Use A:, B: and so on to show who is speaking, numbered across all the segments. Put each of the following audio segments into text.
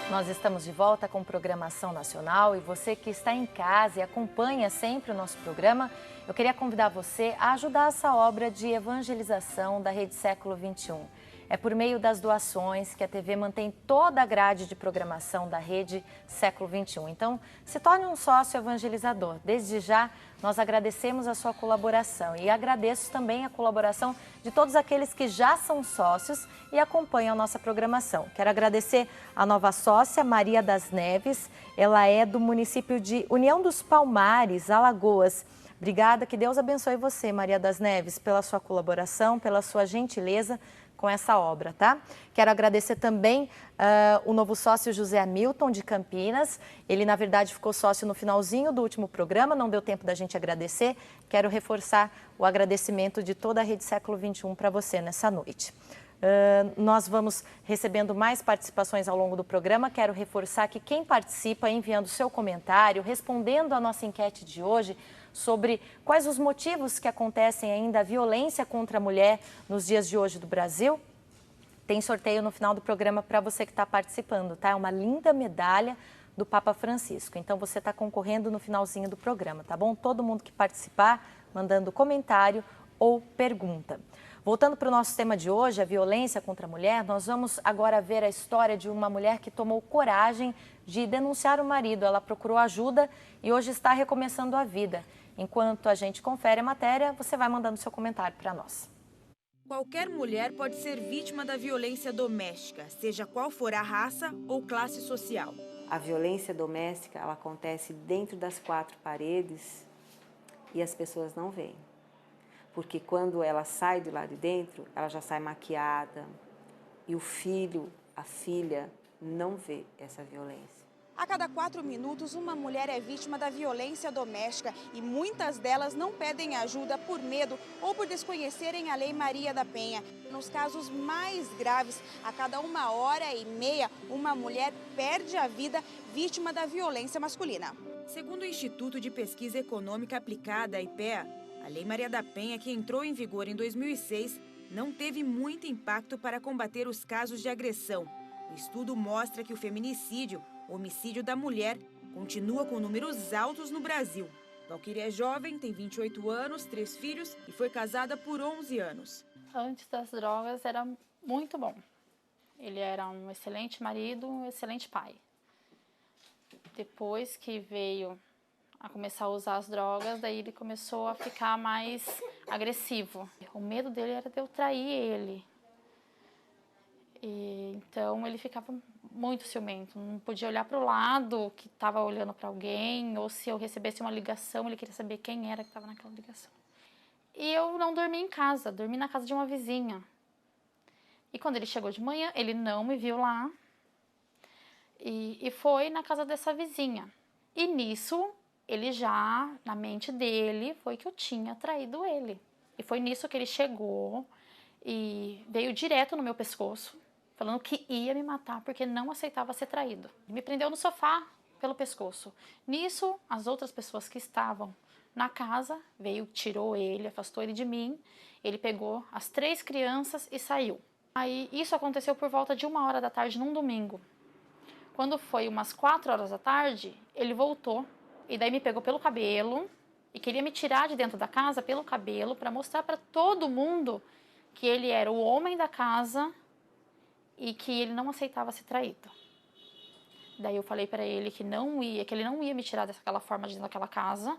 A: Nós estamos de volta com programação nacional e você que está em casa e acompanha sempre o nosso programa, eu queria convidar você a ajudar essa obra de evangelização da Rede Século XXI. É por meio das doações que a TV mantém toda a grade de programação da Rede Século XXI. Então, se torne um sócio evangelizador. Desde já, nós agradecemos a sua colaboração e agradeço também a colaboração de todos aqueles que já são sócios e acompanham a nossa programação. Quero agradecer a nova sócia, Maria das Neves. Ela é do município de União dos Palmares, Alagoas. Obrigada, que Deus abençoe você, Maria das Neves, pela sua colaboração, pela sua gentileza com essa obra, tá? Quero agradecer também o novo sócio José Hamilton, de Campinas. Ele, na verdade, ficou sócio no finalzinho do último programa, não deu tempo da gente agradecer. Quero reforçar o agradecimento de toda a Rede Século XXI para você nessa noite. Nós vamos recebendo mais participações ao longo do programa. Quero reforçar que quem participa enviando seu comentário, respondendo a nossa enquete de hoje sobre quais os motivos que acontecem ainda a violência contra a mulher nos dias de hoje do Brasil, tem sorteio no final do programa para você que está participando, tá? É uma linda medalha do Papa Francisco. Então você está concorrendo no finalzinho do programa, tá bom? Todo mundo que participar, mandando comentário ou pergunta. Voltando para o nosso tema de hoje, a violência contra a mulher, nós vamos agora ver a história de uma mulher que tomou coragem de denunciar o marido. Ela procurou ajuda e hoje está recomeçando a vida. Enquanto a gente confere a matéria, você vai mandando seu comentário para nós.
B: Qualquer mulher pode ser vítima da violência doméstica, seja qual for a raça ou classe social.
C: A violência doméstica, ela acontece dentro das quatro paredes e as pessoas não veem. Porque quando ela sai do lado de dentro, ela já sai maquiada e o filho, a filha, não vê essa violência.
B: A cada 4 minutos, uma mulher é vítima da violência doméstica e muitas delas não pedem ajuda por medo ou por desconhecerem a Lei Maria da Penha. Nos casos mais graves, a cada 1h30, uma mulher perde a vida vítima da violência masculina. Segundo o Instituto de Pesquisa Econômica Aplicada, IPEA, a Lei Maria da Penha, que entrou em vigor em 2006, não teve muito impacto para combater os casos de agressão. O estudo mostra que o feminicídio, o homicídio da mulher, continua com números altos no Brasil. Valquíria é jovem, tem 28 anos, 3 filhos e foi casada por 11 anos.
D: Antes das drogas era muito bom. Ele era um excelente marido, um excelente pai. Depois que veio a começar a usar as drogas, daí ele começou a ficar mais agressivo. O medo dele era de eu trair ele. Então ele ficava muito ciumento, não podia olhar para o lado que estava olhando para alguém, ou se eu recebesse uma ligação, ele queria saber quem era que estava naquela ligação. E eu não dormi em casa, dormi na casa de uma vizinha. E quando ele chegou de manhã, ele não me viu lá e foi na casa dessa vizinha. E nisso, ele já, na mente dele, foi que eu tinha traído ele. E foi nisso que ele chegou e veio direto no meu pescoço, falando que ia me matar porque não aceitava ser traído. Me prendeu no sofá pelo pescoço. Nisso, as outras pessoas que estavam na casa veio, tirou ele, afastou ele de mim. Ele pegou as 3 crianças e saiu. Aí isso aconteceu por volta de 1h da tarde num domingo. Quando foi umas 4h da tarde, ele voltou e daí me pegou pelo cabelo e queria me tirar de dentro da casa pelo cabelo para mostrar para todo mundo que ele era o homem da casa e que ele não aceitava ser traído. Daí eu falei para ele que ele não ia me tirar daquela forma de dentro daquela casa.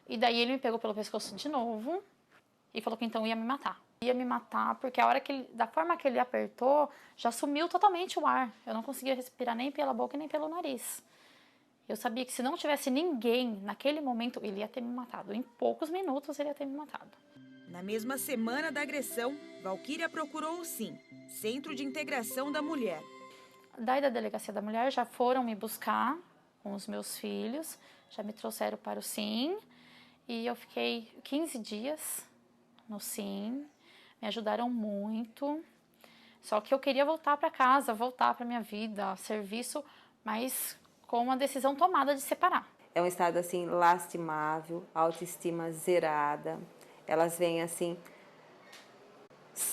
D: E daí ele me pegou pelo pescoço de novo e falou que então ia me matar. Ia me matar porque da forma que ele apertou, já sumiu totalmente o ar. Eu não conseguia respirar nem pela boca nem pelo nariz. Eu sabia que se não tivesse ninguém naquele momento, ele ia ter me matado. Em poucos minutos ele ia ter me matado.
B: Na mesma semana da agressão, Valquíria procurou o SIM, Centro de Integração da Mulher.
D: Daí da Delegacia da Mulher já foram me buscar com os meus filhos, já me trouxeram para o SIM e eu fiquei 15 dias no SIM, me ajudaram muito. Só que eu queria voltar para casa, voltar para minha vida, serviço, mas com uma decisão tomada de separar.
C: É um estado assim lastimável, autoestima zerada. Elas vêm assim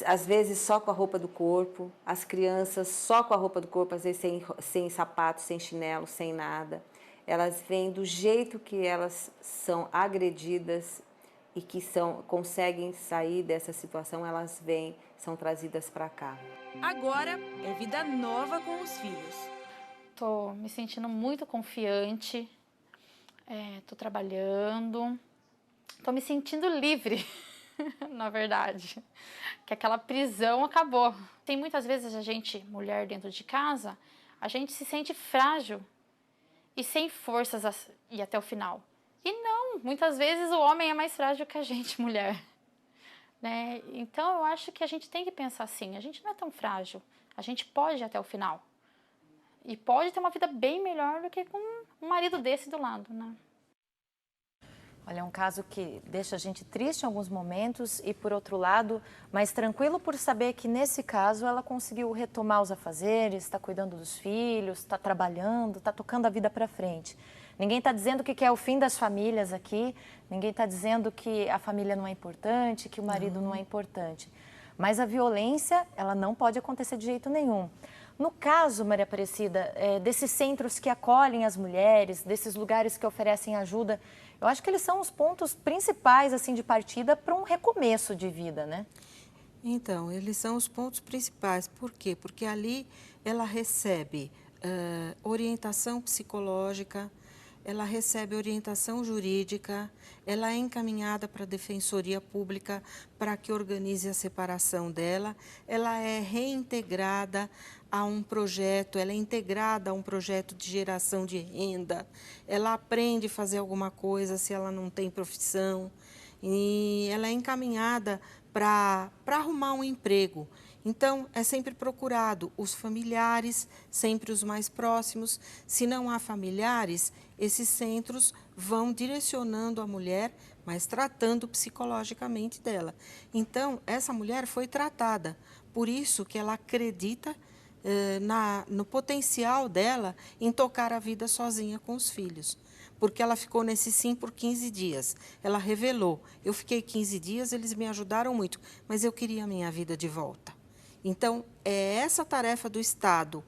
C: às vezes só com a roupa do corpo, as crianças só com a roupa do corpo, às vezes sem sapato, sem chinelo, sem nada. Elas vêm do jeito que elas são agredidas e que conseguem sair dessa situação, elas vêm, são trazidas para cá.
B: Agora é vida nova com os filhos.
D: Tô me sentindo muito confiante, tô trabalhando, tô me sentindo livre, na verdade, que aquela prisão acabou. Tem muitas vezes a gente, mulher dentro de casa, a gente se sente frágil e sem forças e até o final. E não, muitas vezes o homem é mais frágil que a gente, mulher. Né? Então eu acho que a gente tem que pensar assim, a gente não é tão frágil, a gente pode ir até o final. E pode ter uma vida bem melhor do que com um marido desse do lado, né?
A: Olha, é um caso que deixa a gente triste em alguns momentos e, por outro lado, mais tranquilo por saber que, nesse caso, ela conseguiu retomar os afazeres, está cuidando dos filhos, está trabalhando, está tocando a vida para frente. Ninguém está dizendo que é o fim das famílias aqui, ninguém está dizendo que a família não é importante, que o marido não é importante. Mas a violência, ela não pode acontecer de jeito nenhum. No caso, Maria Aparecida, desses centros que acolhem as mulheres, desses lugares que oferecem ajuda, eu acho que eles são os pontos principais assim, de partida para um recomeço de vida, né?
E: Então, eles são os pontos principais. Por quê? Porque ali ela recebe orientação psicológica, ela recebe orientação jurídica, ela é encaminhada para a Defensoria Pública para que organize a separação dela, ela é reintegrada a um projeto, ela é integrada a um projeto de geração de renda, ela aprende a fazer alguma coisa se ela não tem profissão, e ela é encaminhada para arrumar um emprego. Então, é sempre procurado os familiares, sempre os mais próximos. Se não há familiares, esses centros vão direcionando a mulher, mas tratando psicologicamente dela. Então, essa mulher foi tratada, por isso que ela acredita no potencial dela em tocar a vida sozinha com os filhos. Porque ela ficou nesse sim por 15 dias. Ela revelou, eu fiquei 15 dias, eles me ajudaram muito, mas eu queria a minha vida de volta. Então, é essa tarefa do Estado,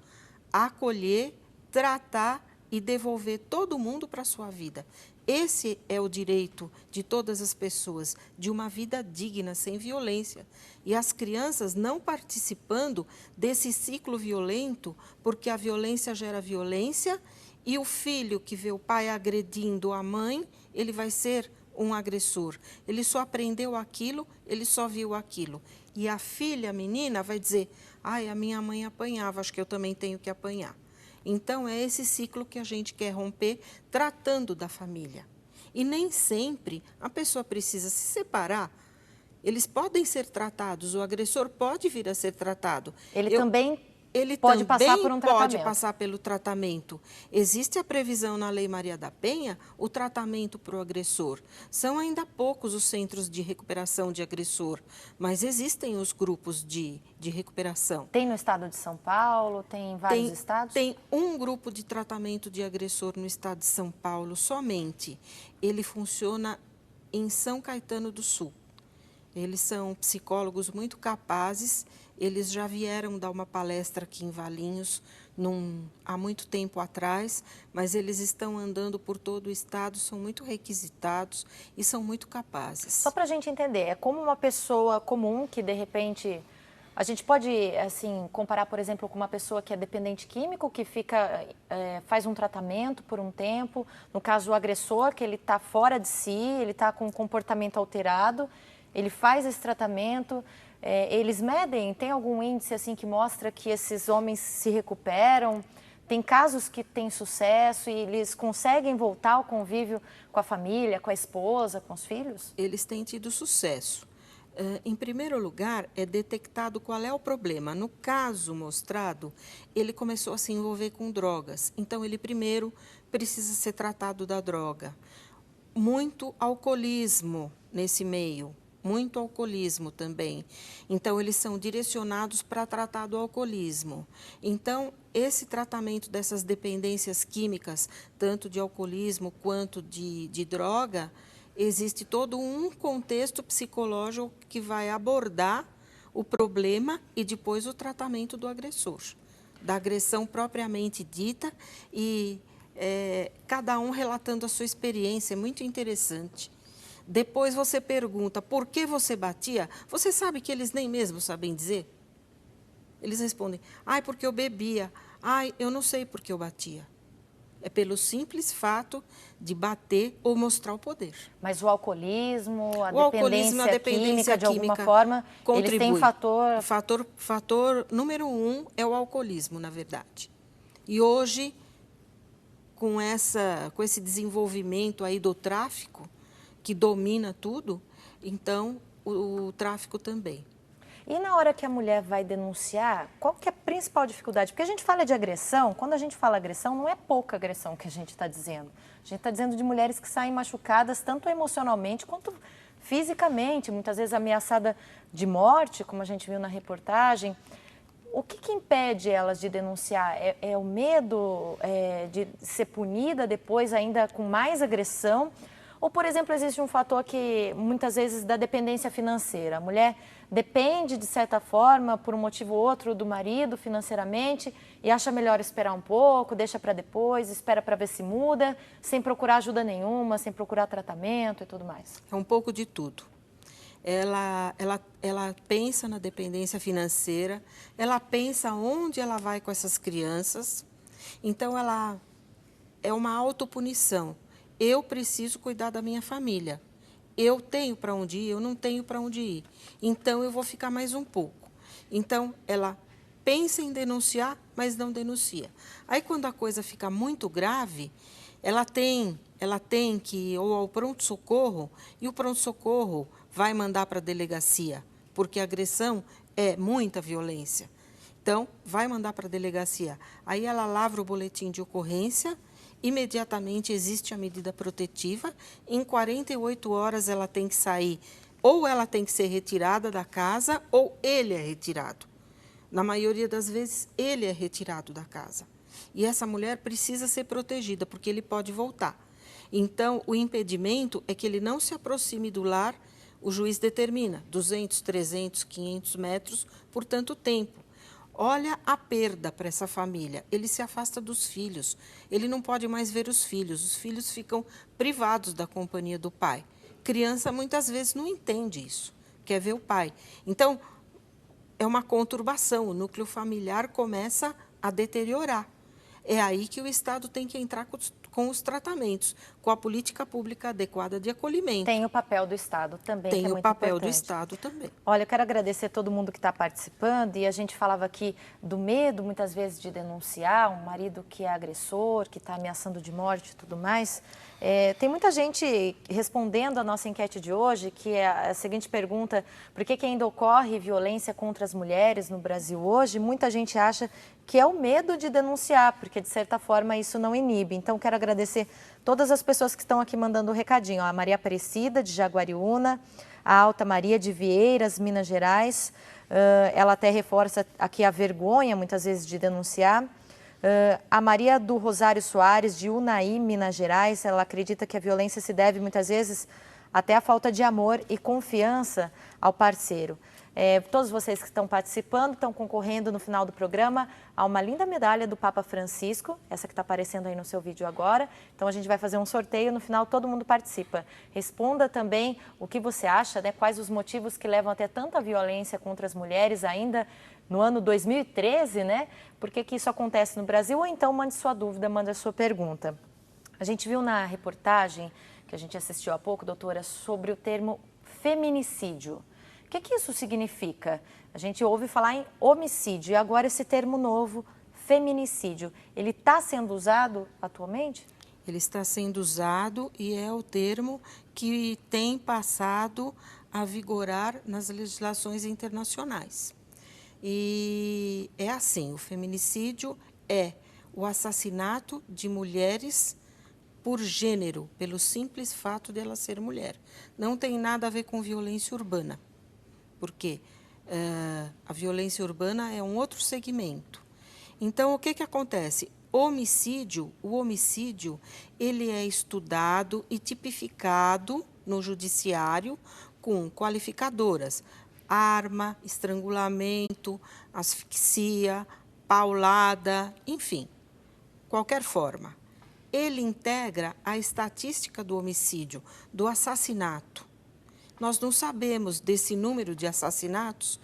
E: acolher, tratar e devolver todo mundo para a sua vida. Esse é o direito de todas as pessoas, de uma vida digna, sem violência. E as crianças não participando desse ciclo violento, porque a violência gera violência, e o filho que vê o pai agredindo a mãe, ele vai ser um agressor. Ele só aprendeu aquilo, ele só viu aquilo. E a filha, a menina, vai dizer, ai, a minha mãe apanhava, acho que eu também tenho que apanhar. Então, é esse ciclo que a gente quer romper, tratando da família. E nem sempre a pessoa precisa se separar. Eles podem ser tratados, o agressor pode vir a ser tratado.
A: Ele também pode passar por um tratamento.
E: Pode passar pelo tratamento. Existe a previsão na Lei Maria da Penha, o tratamento para o agressor. São ainda poucos os centros de recuperação de agressor, mas existem os grupos de recuperação.
A: Tem no estado de São Paulo, tem em vários estados?
E: Tem um grupo de tratamento de agressor no estado de São Paulo somente. Ele funciona em São Caetano do Sul. Eles são psicólogos muito capazes. Eles já vieram dar uma palestra aqui em Valinhos há muito tempo atrás, mas eles estão andando por todo o estado, são muito requisitados e são muito capazes.
A: Só para a gente entender, é como uma pessoa comum que, de repente, a gente pode assim, comparar, por exemplo, com uma pessoa que é dependente químico, que faz um tratamento por um tempo, no caso o agressor, que ele está fora de si, ele está com um comportamento alterado, ele faz esse tratamento. Eles medem? Tem algum índice assim que mostra que esses homens se recuperam? Tem casos que têm sucesso e eles conseguem voltar ao convívio com a família, com a esposa, com os filhos?
E: Eles têm tido sucesso. Em primeiro lugar, é detectado qual é o problema. No caso mostrado, ele começou a se envolver com drogas. Então, ele primeiro precisa ser tratado da droga. Muito alcoolismo nesse meio. Muito alcoolismo também. Então, eles são direcionados para tratar do alcoolismo. Então, esse tratamento dessas dependências químicas, tanto de alcoolismo quanto de droga, existe todo um contexto psicológico que vai abordar o problema e depois o tratamento do agressor, da agressão propriamente dita e cada um relatando a sua experiência, é muito interessante. Depois você pergunta, por que você batia? Você sabe que eles nem mesmo sabem dizer? Eles respondem, ai, porque eu bebia. Ai, eu não sei porque eu batia. É pelo simples fato de bater ou mostrar o poder.
A: Mas o alcoolismo, a dependência química, de alguma forma,
E: contribui.
A: Eles têm
E: Fator número 1 é o alcoolismo, na verdade. E hoje, com esse desenvolvimento aí do tráfico, que domina tudo, então o tráfico também.
A: E na hora que a mulher vai denunciar, qual que é a principal dificuldade? Porque a gente fala de agressão, quando a gente fala agressão, não é pouca agressão que a gente está dizendo. A gente está dizendo de mulheres que saem machucadas tanto emocionalmente quanto fisicamente, muitas vezes ameaçada de morte, como a gente viu na reportagem. O que impede elas de denunciar? É o medo de ser punida depois ainda com mais agressão? Ou, por exemplo, existe um fator que, muitas vezes, da dependência financeira. A mulher depende, de certa forma, por um motivo ou outro, do marido financeiramente e acha melhor esperar um pouco, deixa para depois, espera para ver se muda, sem procurar ajuda nenhuma, sem procurar tratamento e tudo mais.
E: É um pouco de tudo. Ela pensa na dependência financeira, ela pensa onde ela vai com essas crianças, então ela é uma autopunição. Eu preciso cuidar da minha família. Eu tenho para onde ir, eu não tenho para onde ir. Então, eu vou ficar mais um pouco. Então, ela pensa em denunciar, mas não denuncia. Aí, quando a coisa fica muito grave, ela tem que ir ou ao pronto-socorro, e o pronto-socorro vai mandar para a delegacia, porque a agressão é muita violência. Então, vai mandar para a delegacia. Aí, ela lavra o boletim de ocorrência, imediatamente existe a medida protetiva, em 48 horas ela tem que sair, ou ela tem que ser retirada da casa, ou ele é retirado. Na maioria das vezes, ele é retirado da casa. E essa mulher precisa ser protegida, porque ele pode voltar. Então, o impedimento é que ele não se aproxime do lar, o juiz determina 200, 300, 500 metros por tanto tempo. Olha a perda para essa família. Ele se afasta dos filhos. Ele não pode mais ver os filhos ficam privados da companhia do pai. Criança, muitas vezes, não entende isso, quer ver o pai. Então, é uma conturbação, o núcleo familiar começa a deteriorar. É aí que o Estado tem que entrar com os tratamentos, com a política pública adequada de acolhimento.
A: Tem o papel do Estado também, que é muito importante.
E: Tem o papel do Estado também.
A: Olha, eu quero agradecer a todo mundo que está participando, e a gente falava aqui do medo, muitas vezes, de denunciar um marido que é agressor, que está ameaçando de morte e tudo mais. Tem muita gente respondendo a nossa enquete de hoje, que é a seguinte pergunta: por que ainda ocorre violência contra as mulheres no Brasil hoje? Muita gente acha que é o medo de denunciar, porque, de certa forma, isso não inibe. Então, quero agradecer todas as pessoas que estão aqui mandando o recadinho. A Maria Aparecida, de Jaguariúna, a Alta Maria, de Vieiras, Minas Gerais. Ela até reforça aqui a vergonha, muitas vezes, de denunciar. A Maria do Rosário Soares, de Unai, Minas Gerais, ela acredita que a violência se deve, muitas vezes, até à falta de amor e confiança ao parceiro. Todos vocês que estão participando, estão concorrendo no final do programa a uma linda medalha do Papa Francisco, essa que está aparecendo aí no seu vídeo agora. Então, a gente vai fazer um sorteio, no final todo mundo participa. Responda também o que você acha, né? Quais os motivos que levam até tanta violência contra as mulheres ainda no ano 2013, né? Por que isso acontece no Brasil? Ou então mande sua dúvida, mande a sua pergunta. A gente viu na reportagem que a gente assistiu há pouco, doutora, sobre o termo feminicídio. O que isso significa? A gente ouve falar em homicídio e agora esse termo novo, feminicídio, ele está sendo usado atualmente?
E: Ele está sendo usado e é o termo que tem passado a vigorar nas legislações internacionais. E é assim, o feminicídio é o assassinato de mulheres por gênero, pelo simples fato de ela ser mulher. Não tem nada a ver com violência urbana. Porque a violência urbana é um outro segmento. Então, o que acontece? O homicídio, ele é estudado e tipificado no judiciário com qualificadoras. arma, estrangulamento, asfixia, paulada, enfim, qualquer forma. Ele integra a estatística do homicídio, do assassinato. Nós não sabemos desse número de assassinatos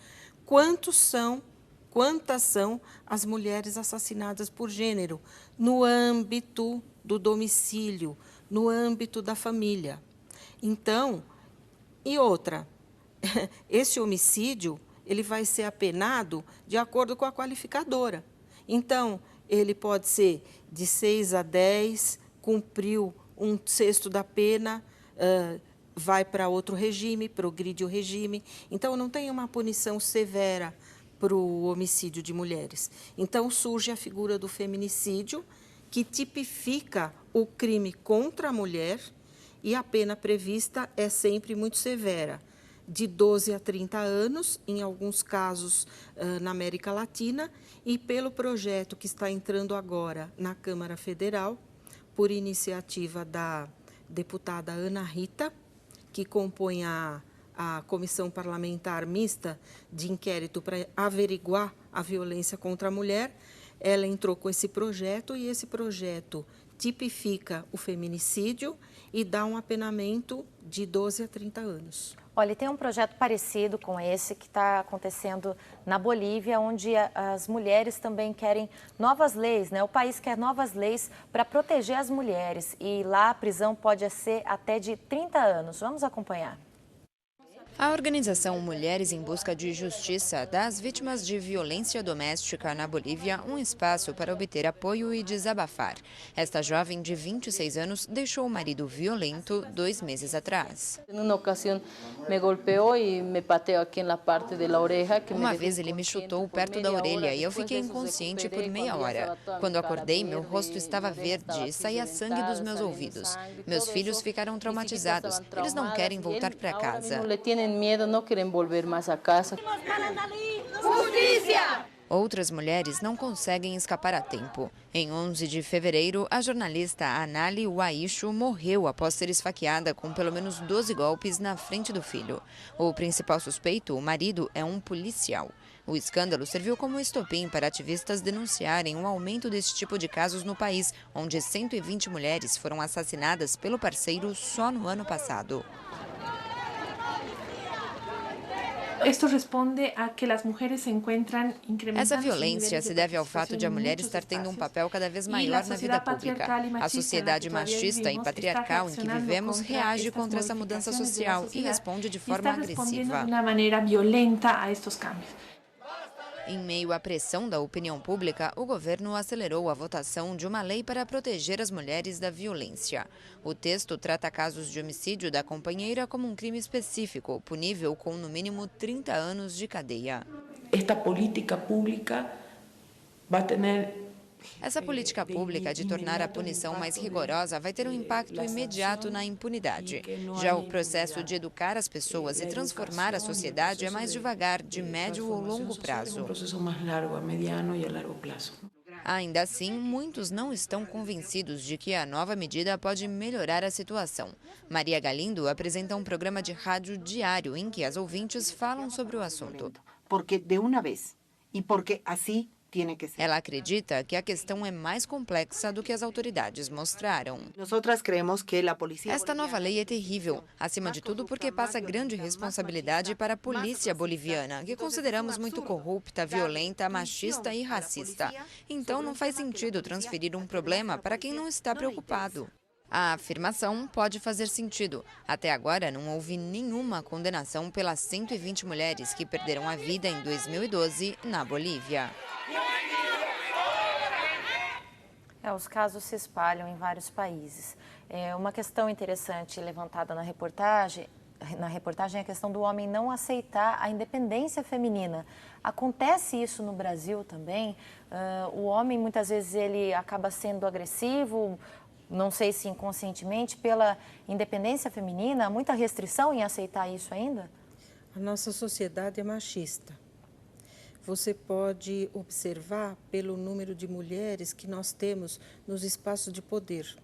E: quantas são as mulheres assassinadas por gênero no âmbito do domicílio, no âmbito da família. Então, e outra, esse homicídio ele vai ser apenado de acordo com a qualificadora. Então, ele pode ser de 6 a 10, cumpriu 1/6 da pena, vai para outro regime, progride o regime. Então, não tem uma punição severa para o homicídio de mulheres. Então, surge a figura do feminicídio, que tipifica o crime contra a mulher, e a pena prevista é sempre muito severa, de 12 a 30 anos, em alguns casos na América Latina, e pelo projeto que está entrando agora na Câmara Federal, por iniciativa da deputada Ana Rita, que compõe a Comissão Parlamentar Mista de Inquérito para averiguar a violência contra a mulher. Ela entrou com esse projeto e esse projeto tipifica o feminicídio e dá um apenamento de 12 a 30 anos.
A: Olha, tem um projeto parecido com esse que está acontecendo na Bolívia, onde as mulheres também querem novas leis, né? O país quer novas leis para proteger as mulheres e lá a prisão pode ser até de 30 anos. Vamos acompanhar.
F: A organização Mulheres em Busca de Justiça dá às vítimas de violência doméstica na Bolívia um espaço para obter apoio e desabafar. Esta jovem de 26 anos deixou o marido violento 2 meses atrás. Uma vez ele me chutou perto da orelha e eu fiquei inconsciente por meia hora. Quando acordei, meu rosto estava verde e saía sangue dos meus ouvidos. Meus filhos ficaram traumatizados. Eles não querem voltar para casa.
G: Não querem voltar mais a casa.
F: Justiça! Outras mulheres não conseguem escapar a tempo. Em 11 de fevereiro, a jornalista Anali Waishu morreu após ser esfaqueada com pelo menos 12 golpes na frente do filho. O principal suspeito, o marido, é um policial. O escândalo serviu como estopim para ativistas denunciarem um aumento desse tipo de casos no país, onde 120 mulheres foram assassinadas pelo parceiro só no ano passado. Essa violência se deve ao fato de a mulher estar tendo um papel cada vez maior na vida pública. A sociedade machista e patriarcal em que vivemos reage contra essa mudança social e responde de forma agressiva. Em meio à pressão da opinião pública, o governo acelerou a votação de uma lei para proteger as mulheres da violência. O texto trata casos de homicídio da companheira como um crime específico, punível com no mínimo 30 anos de cadeia. Essa política pública de tornar a punição mais rigorosa vai ter um impacto imediato na impunidade. Já o processo de educar as pessoas e transformar a sociedade é mais devagar, de médio ou longo prazo. Ainda assim, muitos não estão convencidos de que a nova medida pode melhorar a situação. Maria Galindo apresenta um programa de rádio diário em que as ouvintes falam sobre o assunto.
H: Porque de uma vez e porque assim
F: ela acredita que a questão é mais complexa do que as autoridades mostraram. Esta nova lei é terrível, acima de tudo porque passa grande responsabilidade para a polícia boliviana, que consideramos muito corrupta, violenta, machista e racista. Então não faz sentido transferir um problema para quem não está preocupado. A afirmação pode fazer sentido. Até agora, não houve nenhuma condenação pelas 120 mulheres que perderam a vida em 2012 na Bolívia.
A: Os casos se espalham em vários países. Uma questão interessante levantada na reportagem é a questão do homem não aceitar a independência feminina. Acontece isso no Brasil também? O homem, muitas vezes, ele acaba sendo agressivo, não sei se inconscientemente, pela independência feminina. Há muita restrição em aceitar isso ainda?
E: A nossa sociedade é machista. Você pode observar pelo número de mulheres que nós temos nos espaços de poder.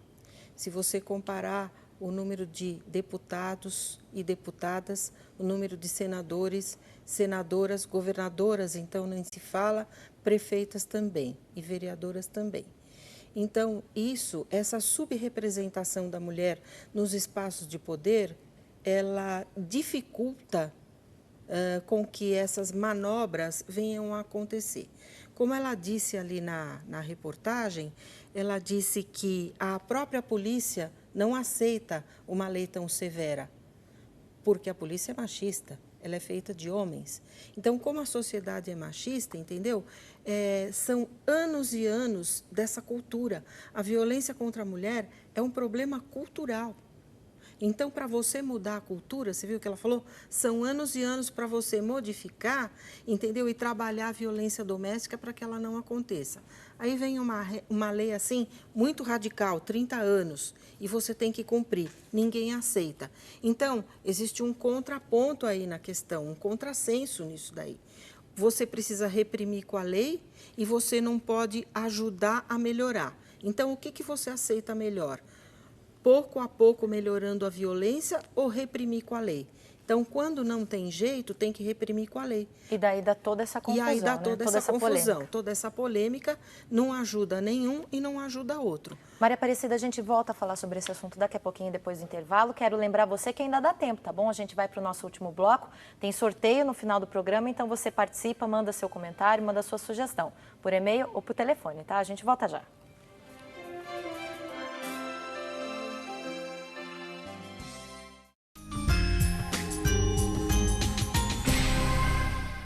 E: Se você comparar o número de deputados e deputadas, o número de senadores, senadoras, governadoras, então nem se fala, prefeitas também e vereadoras também. Então, essa subrepresentação da mulher nos espaços de poder, ela dificulta com que essas manobras venham a acontecer. Como ela disse ali na reportagem, ela disse que a própria polícia não aceita uma lei tão severa, porque a polícia é machista, ela é feita de homens. Então, como a sociedade é machista, entendeu? São anos e anos dessa cultura. A violência contra a mulher é um problema cultural. Então, para você mudar a cultura, você viu o que ela falou? São anos e anos para você modificar, entendeu? E trabalhar a violência doméstica para que ela não aconteça. Aí vem uma lei assim, muito radical, 30 anos, e você tem que cumprir. Ninguém aceita. Então, existe um contraponto aí na questão, um contrassenso nisso daí. Você precisa reprimir com a lei e você não pode ajudar a melhorar. Então, o que você aceita melhor? Pouco a pouco melhorando a violência ou reprimir com a lei? Então, quando não tem jeito, tem que reprimir com a lei.
A: E daí dá toda essa confusão,
E: E aí dá toda essa confusão,
A: polêmica.
E: toda essa polêmica, não ajuda nenhum e não ajuda outro.
A: Maria Aparecida, a gente volta a falar sobre esse assunto daqui a pouquinho, depois do intervalo. Quero lembrar você que ainda dá tempo, tá bom? A gente vai para o nosso último bloco, tem sorteio no final do programa, então você participa, manda seu comentário, manda sua sugestão, por e-mail ou por telefone, tá? A gente volta já.